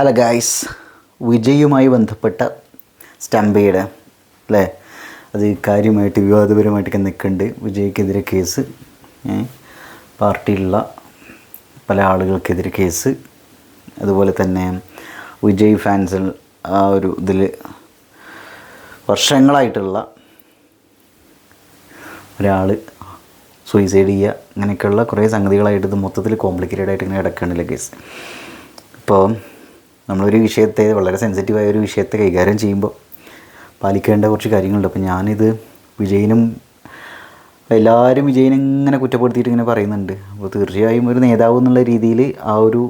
Hello guys, വിജയുമായി ബന്ധപ്പെട്ട സ്റ്റംപയുടെ അല്ലേ, അത് കാര്യമായിട്ട് വിവാദപരമായിട്ടൊക്കെ നിൽക്കുന്നുണ്ട്. വിജയ്ക്കെതിരെ കേസ്, പാർട്ടിയിലുള്ള പല ആളുകൾക്കെതിരെ കേസ്, അതുപോലെ തന്നെ വിജയ് ഫാൻസിൽ ആ ഒരു ഇതിൽ വർഷങ്ങളായിട്ടുള്ള ഒരാൾ സൂയിസൈഡ് ചെയ്യുക, അങ്ങനെയൊക്കെയുള്ള കുറേ സംഗതികളായിട്ട് ഇത് മൊത്തത്തിൽ കോംപ്ലിക്കേറ്റഡ് ആയിട്ട് ഇങ്ങനെ കിടക്കുകയാണല്ലോ കേസ്. ഇപ്പോൾ നമ്മളൊരു വിഷയത്തെ, വളരെ സെൻസിറ്റീവായ ഒരു വിഷയത്തെ കൈകാര്യം ചെയ്യുമ്പോൾ പാലിക്കേണ്ട കുറച്ച് കാര്യങ്ങളുണ്ട്. അപ്പോൾ ഞാനിത് വിജയനും എല്ലാവരും വിജയനെ ഇങ്ങനെ കുറ്റപ്പെടുത്തിയിട്ട് ഇങ്ങനെ പറയുന്നുണ്ട്. അപ്പോൾ തീർച്ചയായും ഒരു നേതാവ് എന്നുള്ള രീതിയിൽ ആ ഒരു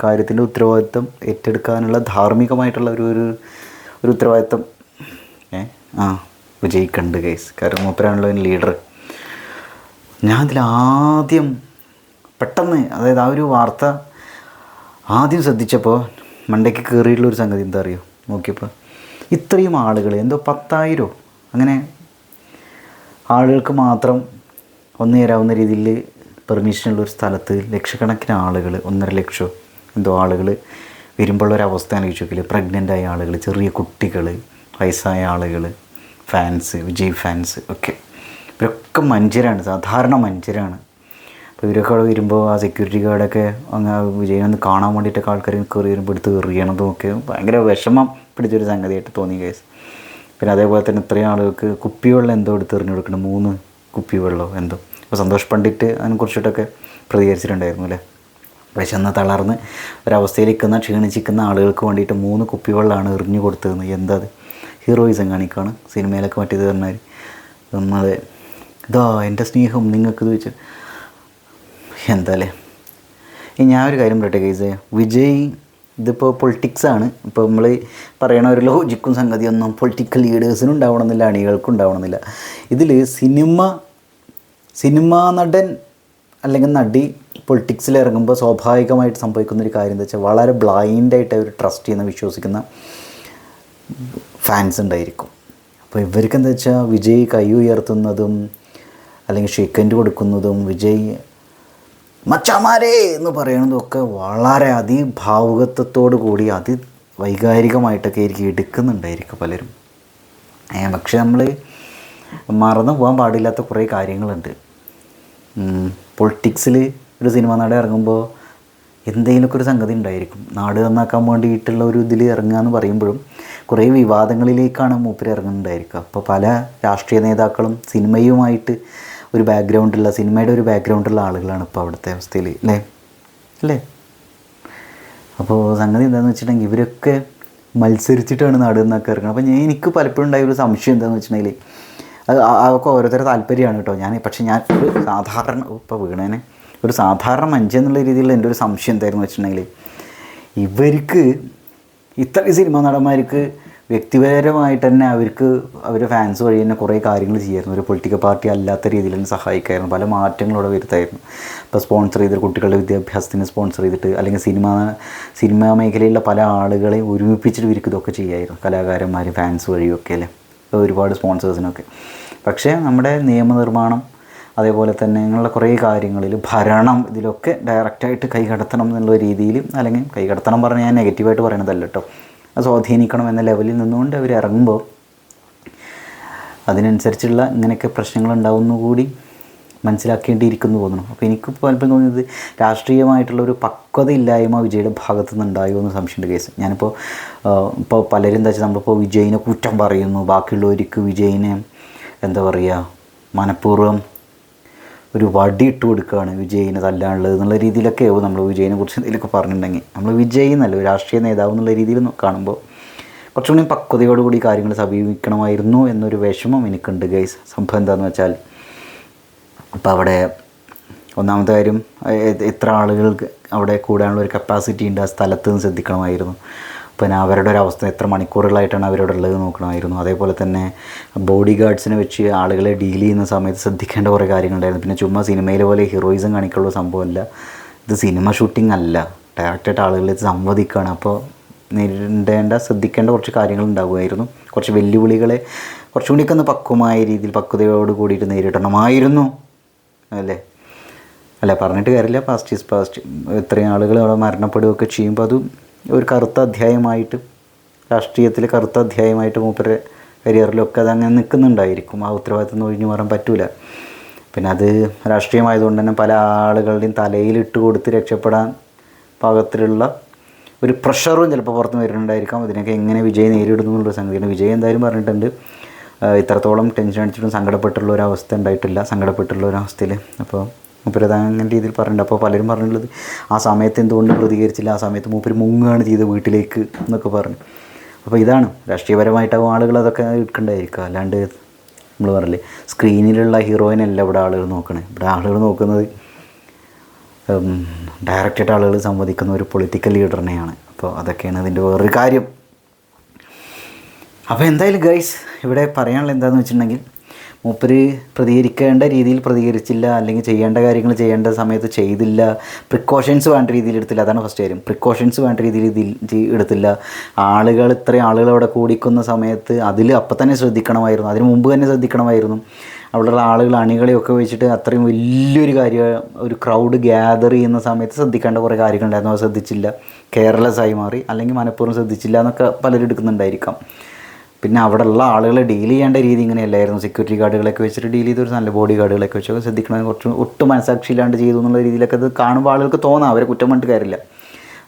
കാര്യത്തിൻ്റെ ഉത്തരവാദിത്വം ഏറ്റെടുക്കാനുള്ള ധാർമ്മികമായിട്ടുള്ള ഒരു ഉത്തരവാദിത്വം വിജയിക്കുന്നുണ്ട് കേസ്. കാരണം മൂപ്പരാണല്ലോ ലീഡർ. ഞാൻ അതിലാദ്യം പെട്ടെന്ന്, അതായത് ആ ഒരു വാർത്ത ആദ്യം ശ്രദ്ധിച്ചപ്പോൾ മണ്ടയ്ക്ക് കയറിയിട്ടുള്ളൊരു സംഗതി എന്താ അറിയോ, നോക്കിയപ്പോൾ ഇത്രയും ആളുകൾ, എന്തോ 10,000 അങ്ങനെ ആളുകൾക്ക് മാത്രം ഒന്നു ചേരാവുന്ന രീതിയിൽ പെർമിഷനുള്ളൊരു സ്ഥലത്ത് ലക്ഷക്കണക്കിന് ആളുകൾ, 1.5 ലക്ഷം എന്തോ ആളുകൾ വരുമ്പോഴുള്ളൊരവസ്ഥ ആലോചിച്ച് നോക്കില്ല. പ്രഗ്നൻ്റായ ആളുകൾ, ചെറിയ കുട്ടികൾ, വയസ്സായ ആളുകൾ, ഫാൻസ്, വിജയ് ഫാൻസ് ഒക്കെ, ഇവരൊക്കെ മനുഷ്യരാണ്, സാധാരണ മനുഷ്യരാണ്. അപ്പോൾ ഇവരൊക്കെ അവിടെ വരുമ്പോൾ ആ സെക്യൂരിറ്റി ഗാർഡൊക്കെ അങ്ങ് വിജയനൊന്ന് കാണാൻ വേണ്ടിയിട്ടൊക്കെ ആൾക്കാർ കയറി വരുമ്പോൾ എടുത്ത് എറിയണതൊക്കെ ഭയങ്കര വിഷമം പിടിച്ചൊരു സംഗതിയായിട്ട് തോന്നി കേസ്. പിന്നെ അതേപോലെ തന്നെ ഇത്രയും ആളുകൾക്ക് കുപ്പിവെള്ളം എന്തോ എടുത്ത് എറിഞ്ഞു കൊടുക്കണം, 3 കുപ്പിവെള്ളമോ എന്തോ. അപ്പോൾ സന്തോഷ് പണ്ഡിറ്റ് അതിനെക്കുറിച്ചിട്ടൊക്കെ പ്രതികരിച്ചിട്ടുണ്ടായിരുന്നു അല്ലേ. വിശന്ന് തളർന്ന് ഒരവസ്ഥയിലിരിക്കുന്ന, ക്ഷീണിച്ചിരിക്കുന്ന ആളുകൾക്ക് വേണ്ടിയിട്ട് 3 കുപ്പിവെള്ളമാണ് എറിഞ്ഞു കൊടുത്തതെന്ന്. എന്താ അത് ഹീറോയിസം കാണിക്കുകയാണ് സിനിമയിലൊക്കെ മറ്റേത് പറഞ്ഞാൽ. നമ്മളെ ഇതാ എൻ്റെ സ്നേഹം നിങ്ങൾക്കിത് വെച്ച് എന്താ അല്ലേ. ഞാൻ ഒരു കാര്യം പറയട്ടെ കേസ്, വിജയ് ഇതിപ്പോൾ പൊളിറ്റിക്സാണ്. ഇപ്പോൾ നമ്മൾ പറയണ ഒരു ലോജിക്കും സംഗതിയൊന്നും പൊളിറ്റിക്കൽ ലീഡേഴ്സിനും ഉണ്ടാവണമെന്നില്ല, അണികൾക്കും ഉണ്ടാവണമെന്നില്ല. ഇതിൽ സിനിമാ നടൻ അല്ലെങ്കിൽ നടി പൊളിറ്റിക്സിൽ ഇറങ്ങുമ്പോൾ സ്വാഭാവികമായിട്ട് സംഭവിക്കുന്നൊരു കാര്യം എന്താ വെച്ചാൽ, വളരെ ബ്ലൈൻഡായിട്ട് അവർ ട്രസ്റ്റ് ചെയ്യുന്ന, വിശ്വസിക്കുന്ന ഫാൻസ് ഉണ്ടായിരിക്കും. അപ്പോൾ ഇവർക്ക് എന്താ വെച്ചാൽ, വിജയ് കൈ ഉയർത്തുന്നതും അല്ലെങ്കിൽ ഷേക്കൻഡ് കൊടുക്കുന്നതും വിജയ് മച്ചാമാരേ എന്ന് പറയുന്നതൊക്കെ വളരെ അതിഭാവുകത്വത്തോടു കൂടി വൈകാരികമായിട്ടൊക്കെ ആയിരിക്കും എടുക്കുന്നുണ്ടായിരിക്കും പലരും. പക്ഷെ നമ്മൾ മറന്നു പോകാൻ പാടില്ലാത്ത കുറേ കാര്യങ്ങളുണ്ട്. പൊളിറ്റിക്സിൽ ഒരു സിനിമ നടൻ ഇറങ്ങുമ്പോൾ എന്തെങ്കിലുമൊക്കെ ഒരു സംഗതി ഉണ്ടായിരിക്കും. നാട് നന്നാക്കാൻ വേണ്ടിയിട്ടുള്ള ഒരു ഇതിൽ ഇറങ്ങുക എന്ന് പറയുമ്പോഴും കുറേ വിവാദങ്ങളിലേക്കാണ് മൂപ്പര് ഇറങ്ങുന്നുണ്ടായിരിക്കുക. അപ്പോൾ പല രാഷ്ട്രീയ നേതാക്കളും സിനിമയുമായിട്ട് ഒരു ബാക്ക്ഗ്രൗണ്ടുള്ള, സിനിമയുടെ ഒരു ബാക്ക്ഗ്രൗണ്ടുള്ള ആളുകളാണ് ഇപ്പോൾ അവിടുത്തെ അവസ്ഥയിൽ അല്ലേ. അപ്പോൾ സംഗതി എന്താണെന്ന് വെച്ചിട്ടുണ്ടെങ്കിൽ ഇവരൊക്കെ മത്സരിച്ചിട്ടാണ് നാട് നന്നാക്കി ഇറങ്ങുന്നത്. അപ്പോൾ എനിക്ക് പലപ്പോഴും ഉണ്ടായ ഒരു സംശയം എന്താണെന്ന് വെച്ചിട്ടുണ്ടെങ്കിൽ, അതൊക്കെ ഓരോരുത്തരുടെ താല്പര്യമാണ് കേട്ടോ. പക്ഷേ ഞാൻ ഒരു സാധാരണ, ഇപ്പോൾ വീണേനെ ഒരു സാധാരണ മനുഷ്യൻ എന്നുള്ള രീതിയിലുള്ള എൻ്റെ ഒരു സംശയം എന്തായിരുന്നു വെച്ചിട്ടുണ്ടെങ്കിൽ, ഇവർക്ക് ഇത്രയും സിനിമാ നടന്മാർക്ക് വ്യക്തിപരമായിട്ട് തന്നെ അവരുടെ ഫാൻസ് വഴി തന്നെ കുറേ കാര്യങ്ങൾ ചെയ്യായിരുന്നു. ഒരു പൊളിറ്റിക്കൽ പാർട്ടി അല്ലാത്ത രീതിയിൽ തന്നെ സഹായിക്കായിരുന്നു, പല മാറ്റങ്ങളോടെ വരുത്തായിരുന്നു. ഇപ്പോൾ സ്പോൺസർ ചെയ്തിട്ട് കുട്ടികളുടെ വിദ്യാഭ്യാസത്തിന് സ്പോൺസർ ചെയ്തിട്ട്, അല്ലെങ്കിൽ സിനിമാ മേഖലയിലുള്ള പല ആളുകളെയും ഒരുമിപ്പിച്ചിട്ട് ഇവർക്ക് ഇതൊക്കെ ചെയ്യായിരുന്നു, കലാകാരന്മാർ ഫാൻസ് വഴിയൊക്കെ അല്ലേ, ഒരുപാട് സ്പോൺസേഴ്സിനൊക്കെ. പക്ഷേ നമ്മുടെ നിയമനിർമ്മാണം, അതേപോലെ തന്നെ ഇങ്ങനെയുള്ള കുറേ കാര്യങ്ങളിൽ ഭരണം, ഇതിലൊക്കെ ഡയറക്റ്റായിട്ട് കൈകടത്തണം എന്നുള്ള രീതിയിൽ, അല്ലെങ്കിൽ കൈകടത്തണം പറഞ്ഞാൽ ഞാൻ നെഗറ്റീവായിട്ട് പറയണതല്ല കേട്ടോ, അത് സ്വാധീനിക്കണം എന്ന ലെവലിൽ നിന്നുകൊണ്ട് അവർ ഇറങ്ങുമ്പോൾ അതിനനുസരിച്ചുള്ള ഇങ്ങനെയൊക്കെ പ്രശ്നങ്ങളുണ്ടാവുന്നു കൂടി മനസ്സിലാക്കേണ്ടിയിരിക്കുന്നു തോന്നുന്നു. അപ്പോൾ എനിക്ക് പലപ്പോഴും തോന്നിയത് രാഷ്ട്രീയമായിട്ടുള്ളൊരു പക്വതയില്ലായ്മ വിജയുടെ ഭാഗത്തു നിന്നുണ്ടായോ എന്ന് സംശയമുണ്ട് കേസ്. ഇപ്പോൾ പലരും എന്താ വെച്ചാൽ, നമ്മളിപ്പോൾ വിജയിനെ കുറ്റം പറയുന്നു, ബാക്കിയുള്ളവർക്ക് വിജയിനെ എന്താ പറയുക, മനഃപൂർവ്വം ഒരു വടി ഇട്ട് കൊടുക്കുകയാണ് വിജയിനെ തല്ലാനുള്ളത് എന്നുള്ള രീതിയിലൊക്കെയാവും നമ്മൾ വിജയിനെ കുറിച്ച് എന്തെങ്കിലുമൊക്കെ പറഞ്ഞിട്ടുണ്ടെങ്കിൽ. നമ്മൾ വിജയ് എന്നല്ല, ഒരു രാഷ്ട്രീയ നേതാവ് എന്നുള്ള രീതിയിൽ കാണുമ്പോൾ കുറച്ചുകൂടി പക്വതയോടുകൂടി കാര്യങ്ങൾ സമീപിക്കണമായിരുന്നു എന്നൊരു വിഷമം എനിക്കുണ്ട് ഗൈസ്. സംഭവം എന്താണെന്ന് വെച്ചാൽ, അപ്പോൾ അവിടെ ഒന്നാമത്തെ കാര്യം, എത്ര ആളുകൾക്ക് അവിടെ കൂടാനുള്ള ഒരു കപ്പാസിറ്റി ഉണ്ട്, ആ സ്ഥലത്ത് നിന്ന് ശ്രദ്ധിക്കണമായിരുന്നു. പിന്നെ അവരുടെ ഒരു അവസ്ഥ, എത്ര മണിക്കൂറുകളായിട്ടാണ് അവരോട് ഉള്ളത് നോക്കണമായിരുന്നു. അതേപോലെ തന്നെ ബോഡി ഗാർഡ്സിനെ വെച്ച് ആളുകളെ ഡീൽ ചെയ്യുന്ന സമയത്ത് ശ്രദ്ധിക്കേണ്ട കുറേ കാര്യങ്ങളുണ്ടായിരുന്നു. പിന്നെ ചുമ്മാ സിനിമയിലെ പോലെ ഹീറോയിസം കാണിക്കാനുള്ള സംഭവമല്ല, ഇത് സിനിമ ഷൂട്ടിംഗ് അല്ല, ഡയറക്റ്റായിട്ട് ആളുകളെ സംവദിക്കുകയാണ്. അപ്പോൾ ശ്രദ്ധിക്കേണ്ട കുറച്ച് കാര്യങ്ങൾ ഉണ്ടാകുമായിരുന്നു. കുറച്ച് വെല്ലുവിളികളെ കുറച്ചും കൂടിയൊക്കെ ഒന്ന് പക്വമായ രീതിയിൽ, പക്വതയോട് കൂടിയിട്ട് നേരിടണമായിരുന്നു അല്ലേ. പറഞ്ഞിട്ട് കാര്യമില്ല, പാസ്റ്റ് ഈസ് പാസ്റ്റ്. ഇത്രയും ആളുകൾ അവിടെ മരണപ്പെടുകയൊക്കെ ചെയ്യുമ്പോൾ അത് ഒരു കറുത്ത അധ്യായമായിട്ട്, രാഷ്ട്രീയത്തിൽ കറുത്ത അധ്യായമായിട്ട് മൂപ്പരുടെ കരിയറിലൊക്കെ അതങ്ങനെ നിൽക്കുന്നുണ്ടായിരിക്കും. ആ ഉത്തരവാദിത്തം നിന്ന് ഒഴിഞ്ഞു മാറാൻ പറ്റില്ല. പിന്നെ അത് രാഷ്ട്രീയമായതുകൊണ്ട് തന്നെ പല ആളുകളുടെയും തലയിലിട്ട് കൊടുത്ത് രക്ഷപ്പെടാൻ പാകത്തിലുള്ള ഒരു പ്രഷറും ചിലപ്പോൾ പുറത്ത് വരുന്നുണ്ടായിരിക്കാം. അതിനൊക്കെ എങ്ങനെ വിജയ് നേരിടുന്നു എന്നുള്ള സംഗതിയാണ്. വിജയ് എന്തായാലും പറഞ്ഞിട്ടുണ്ട്, ഇത്രത്തോളം ടെൻഷൻ അടിച്ചിട്ടും സങ്കടപ്പെട്ടുള്ള ഒരു അവസ്ഥ ഉണ്ടായിട്ടില്ല, സങ്കടപ്പെട്ടുള്ള ഒരു അവസ്ഥയിൽ. അപ്പോൾ മൂപ്പരത് അങ്ങനെ രീതിയിൽ പറഞ്ഞിട്ടുണ്ട്. അപ്പോൾ പലരും പറഞ്ഞിട്ടുള്ളത് ആ സമയത്ത് എന്തുകൊണ്ട് പ്രതികരിച്ചില്ല, ആ സമയത്ത് മൂപ്പര് മുങ്ങുകയാണ് ചെയ്തത് വീട്ടിലേക്ക് എന്നൊക്കെ പറഞ്ഞു. അപ്പോൾ ഇതാണ് രാഷ്ട്രീയപരമായിട്ടാവും ആളുകൾ അതൊക്കെ എടുക്കേണ്ടതായിരിക്കും. അല്ലാണ്ട് നമ്മൾ പറഞ്ഞില്ലേ സ്ക്രീനിലുള്ള ഹീറോയിനല്ല ഇവിടെ ആളുകൾ നോക്കണേ. ഇവിടെ ആളുകൾ നോക്കുന്നത് ഡയറക്റ്റായിട്ട് ആളുകൾ സമ്മതിക്കുന്ന ഒരു പൊളിറ്റിക്കൽ ലീഡറിനെയാണ്. അപ്പോൾ അതൊക്കെയാണ് അതിൻ്റെ വേറൊരു കാര്യം. അപ്പോൾ എന്തായാലും ഗൈസ് ഇവിടെ പറയാനുള്ള എന്താണെന്ന് വെച്ചിട്ടുണ്ടെങ്കിൽ, മൂപ്പര് പ്രതികരിക്കേണ്ട രീതിയിൽ പ്രതികരിച്ചില്ല, അല്ലെങ്കിൽ ചെയ്യേണ്ട കാര്യങ്ങൾ ചെയ്യേണ്ട സമയത്ത് ചെയ്തില്ല, പ്രിക്കോഷൻസ് വേണ്ട രീതിയിൽ എടുത്തില്ല. അതാണ് ഫസ്റ്റ് കാര്യം. പ്രിക്കോഷൻസ് വേണ്ട രീതിയിൽ എടുത്തില്ല. ഇത്രയും ആളുകൾ അവിടെ കൂടിക്കുന്ന സമയത്ത് അതിൽ അപ്പം തന്നെ ശ്രദ്ധിക്കണമായിരുന്നു, അതിന് മുമ്പ് തന്നെ ശ്രദ്ധിക്കണമായിരുന്നു. അവിടെയുള്ള ആളുകൾ അണികളെയൊക്കെ വെച്ചിട്ട് അത്രയും വലിയൊരു കാര്യം, ഒരു ക്രൗഡ് ഗ്യാദർ ചെയ്യുന്ന സമയത്ത് ശ്രദ്ധിക്കേണ്ട കുറേ കാര്യങ്ങളുണ്ടായിരുന്നു. അത് ശ്രദ്ധിച്ചില്ല, കെയർലെസ്സായി മാറി, അല്ലെങ്കിൽ മനഃപൂർവ്വം ശ്രദ്ധിച്ചില്ല എന്നൊക്കെ പലരും എടുക്കുന്നുണ്ടായിരിക്കാം. പിന്നെ അവിടെയുള്ള ആളുകളെ ഡീൽ ചെയ്യേണ്ട രീതി ഇങ്ങനെയല്ലായിരുന്നു. സെക്യൂരിറ്റി ഗാർഡുകളൊക്കെ വെച്ചിട്ട് ഡീൽ ചെയ്ത് ഒരു നല്ല ബോഡി ഗാർഡുകളൊക്കെ വെച്ചൊക്കെ ശ്രദ്ധിക്കണമെങ്കിൽ കുറച്ച് ഒട്ടും മനസ്സാക്ഷിയില്ലാണ്ട് ചെയ്തു എന്നുള്ള രീതിയിലൊക്കെ അത് കാണുമ്പോൾ ആളുകൾക്ക് തോന്നാം, അവരെ കുറ്റം പറഞ്ഞിട്ട് കാര്യമില്ല.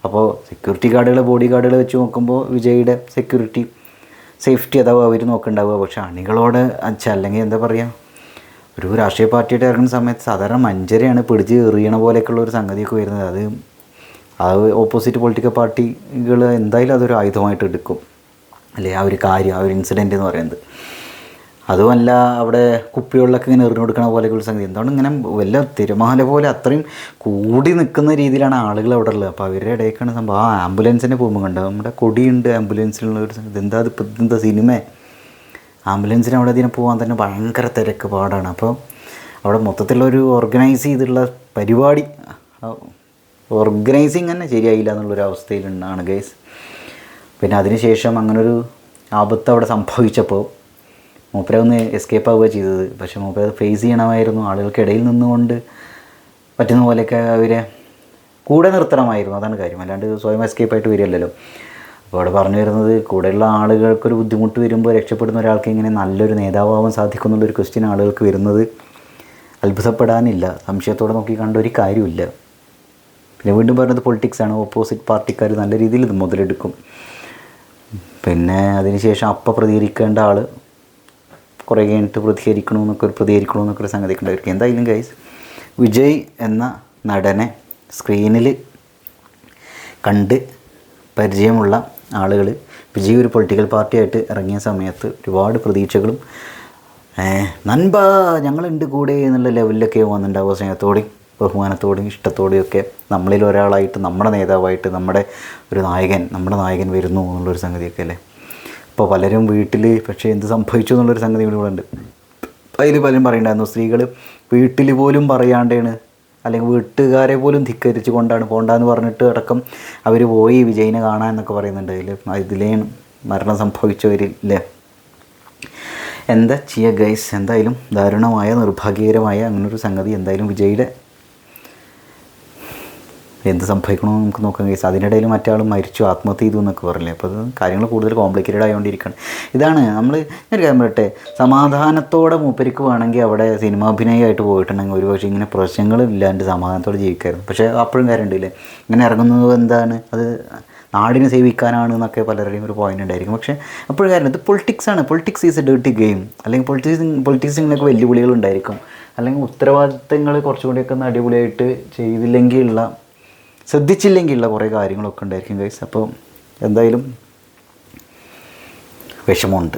അപ്പോൾ സെക്യൂരിറ്റി ഗാർഡുകളെ ബോഡി ഗാർഡുകളെ വെച്ച് നോക്കുമ്പോൾ വിജയുടെ സെക്യൂരിറ്റി സേഫ്റ്റി അതാവും അവർ നോക്കുന്നുണ്ടാവുക. പക്ഷേ അണികളോട് അല്ലെങ്കിൽ എന്താ പറയുക, ഒരു രാഷ്ട്രീയ പാർട്ടിയായിട്ട് ഇറങ്ങുന്ന സമയത്ത് സാധാരണ മഞ്ചരയാണ് പിടിച്ച് എറിയണ പോലെയൊക്കെയുള്ള ഒരു സംഗതിയൊക്കെ വരുന്നത്. അത് ഓപ്പോസിറ്റ് പൊളിറ്റിക്കൽ പാർട്ടികൾ എന്തായാലും അതൊരു ആയുധമായിട്ട് എടുക്കും, അല്ലേ? ആ ഒരു കാര്യം, ആ ഒരു ഇൻസിഡൻറ്റ് എന്ന് പറയുന്നത്. അതുമല്ല അവിടെ കുപ്പികളിലൊക്കെ ഇങ്ങനെ എറിഞ്ഞു കൊടുക്കണ പോലെയൊക്കെയുള്ള സംഗതി. എന്താണ് ഇങ്ങനെ വല്ല തിരമാല പോലെ അത്രയും കൂടി നിൽക്കുന്ന രീതിയിലാണ് ആളുകൾ അവിടെ ഉള്ളത്. അപ്പോൾ അവരുടെ ഇടയ്ക്കാണ് സംഭവം. ആ ആംബുലൻസിനെ പോകുമ്പോൾ കണ്ടോ, നമ്മുടെ കൊടിയുണ്ട് ആംബുലൻസിലുള്ള ഒരു സംഗതി. എന്താ സിനിമ, ആംബുലൻസിന് അവിടെ ഇതിനെ പോകാൻ തന്നെ ഭയങ്കര തിരക്ക് പാടാണ്. അപ്പോൾ അവിടെ മൊത്തത്തിലുള്ളൊരു ഓർഗനൈസ് ചെയ്തിട്ടുള്ള പരിപാടി, ഓർഗനൈസിങ് തന്നെ ശരിയായില്ല എന്നുള്ളൊരു അവസ്ഥയിലുണ്ടാണ് ഗൈസ്. പിന്നെ അതിനുശേഷം അങ്ങനൊരു ആപത്ത് അവിടെ സംഭവിച്ചപ്പോൾ മൂപ്പര ഒന്ന് എസ്കേപ്പ് ആവുക ചെയ്തത്. പക്ഷേ മൂപ്പര അത് ഫേസ് ചെയ്യണമായിരുന്നു. ആളുകൾക്കിടയിൽ നിന്നുകൊണ്ട് പറ്റുന്ന പോലെയൊക്കെ അവരെ കൂടെ നിർത്തണമായിരുന്നു. അതാണ് കാര്യം. അല്ലാണ്ട് സ്വയം എസ്കേപ്പായിട്ട് വരികയല്ലല്ലോ. അപ്പോൾ അവിടെ പറഞ്ഞു വരുന്നത്, കൂടെയുള്ള ആളുകൾക്കൊരു ബുദ്ധിമുട്ട് വരുമ്പോൾ രക്ഷപ്പെടുന്ന ഒരാൾക്ക് ഇങ്ങനെ നല്ലൊരു നേതാവാകാൻ സാധിക്കും എന്നുള്ളൊരു ക്വസ്റ്റ്യൻ ആളുകൾക്ക് വരുന്നത് അത്ഭുതപ്പെടാനില്ല. സംശയത്തോടെ നോക്കി കണ്ട ഒരു കാര്യമില്ല. പിന്നെ വീണ്ടും പറഞ്ഞത് പൊളിറ്റിക്സാണ്. ഓപ്പോസിറ്റ് പാർട്ടിക്കാർ നല്ല രീതിയിൽ ഇത് മുതലെടുക്കും. പിന്നെ അതിനുശേഷം പ്രതികരിക്കേണ്ട ആൾ കുറേ കഴിഞ്ഞിട്ട് പ്രതികരിക്കണമെന്നൊക്കെ ഒരു സംഗതി ഉണ്ടായിരിക്കും. എന്തായാലും ഗൈസ്, വിജയ് എന്ന നടനെ സ്ക്രീനിൽ കണ്ട് പരിചയമുള്ള ആളുകൾ വിജയ് ഒരു പൊളിറ്റിക്കൽ പാർട്ടിയായിട്ട് ഇറങ്ങിയ സമയത്ത് ഒരുപാട് പ്രതീക്ഷകളും നൻപ ഞങ്ങളുണ്ട് കൂടെ എന്നുള്ള ലെവലിലൊക്കെ വന്നിട്ടുണ്ടാവുക. സ്നേഹത്തോടെയും ബഹുമാനത്തോടെയും ഇഷ്ടത്തോടെയൊക്കെ നമ്മളിൽ ഒരാളായിട്ട്, നമ്മുടെ നേതാവായിട്ട്, നമ്മുടെ നായകൻ വരുന്നു എന്നുള്ളൊരു സംഗതിയൊക്കെ അല്ലേ. ഇപ്പോൾ പലരും വീട്ടിൽ പക്ഷേ എന്ത് സംഭവിച്ചു എന്നുള്ളൊരു സംഗതി ഇവിടെ ഉണ്ട്. അതിൽ പലരും പറയുന്നുണ്ടായിരുന്നു, സ്ത്രീകൾ വീട്ടിൽ പോലും പറയാണ്ടാണ്, അല്ലെങ്കിൽ വീട്ടുകാരെ പോലും ധിക്കരിച്ച് കൊണ്ടാണ് പോകണ്ടെന്ന് പറഞ്ഞിട്ട് അടക്കം അവർ പോയി വിജയിനെ കാണാൻ എന്നൊക്കെ പറയുന്നുണ്ട്. ഇതിലേ മരണം സംഭവിച്ചവരില്ലേ. എന്താ ചെയ്യുക ഗൈസ്, എന്തായാലും ദാരുണമായ നിർഭാഗ്യകരമായ അങ്ങനൊരു സംഗതി എന്തായാലും വിജയുടെ എന്ത് സംഭവിക്കണമെന്ന് നമുക്ക് നോക്കാം ഗൈസ്. അതിനിടയിൽ മറ്റാളും മരിച്ചു, ആത്മഹത്യ ചെയ്തു എന്നൊക്കെ പറഞ്ഞില്ലേ. അപ്പോൾ അത് കാര്യങ്ങൾ കൂടുതൽ കോംപ്ലിക്കേറ്റഡ് ആയതുകൊണ്ടിരിക്കുകയാണ്. ഇതാണ് നമ്മൾ ഒരു കാര്യം പറയട്ടെ, സമാധാനത്തോടെ മൂപ്പരിക്ക് വേണമെങ്കിൽ അവിടെ സിനിമാഭിനയമായിട്ട് പോയിട്ടുണ്ടെങ്കിൽ ഒരുപക്ഷെ ഇങ്ങനെ പ്രശ്നങ്ങളില്ലാണ്ട് സമാധാനത്തോടെ ജീവിക്കായിരുന്നു. പക്ഷേ അപ്പോഴും കാര്യം ഉണ്ടല്ലേ, ഇങ്ങനെ ഇറങ്ങുന്നത് എന്താണ്, അത് നാടിനെ സേവിക്കാനാണ് എന്നൊക്കെ പലരുടെയും ഒരു പോയിൻ്റ് ഉണ്ടായിരിക്കും. പക്ഷേ അപ്പോഴും കാര്യം ഇത് പൊളിറ്റിക്സാണ്. Politics is a dirty game. അല്ലെങ്കിൽ പൊളിറ്റിക്സിനൊക്കെ വെല്ലുവിളികളുണ്ടായിരിക്കും. അല്ലെങ്കിൽ ഉത്തരവാദിത്തങ്ങൾ കുറച്ചുകൂടിയൊക്കെ ഒന്ന് അടിപൊളിയായിട്ട് ശ്രദ്ധിച്ചില്ലെങ്കിലുള്ള കുറേ കാര്യങ്ങളൊക്കെ ഉണ്ടായിരിക്കും ഗൈസ്. അപ്പോൾ എന്തായാലും വിഷമമുണ്ട്.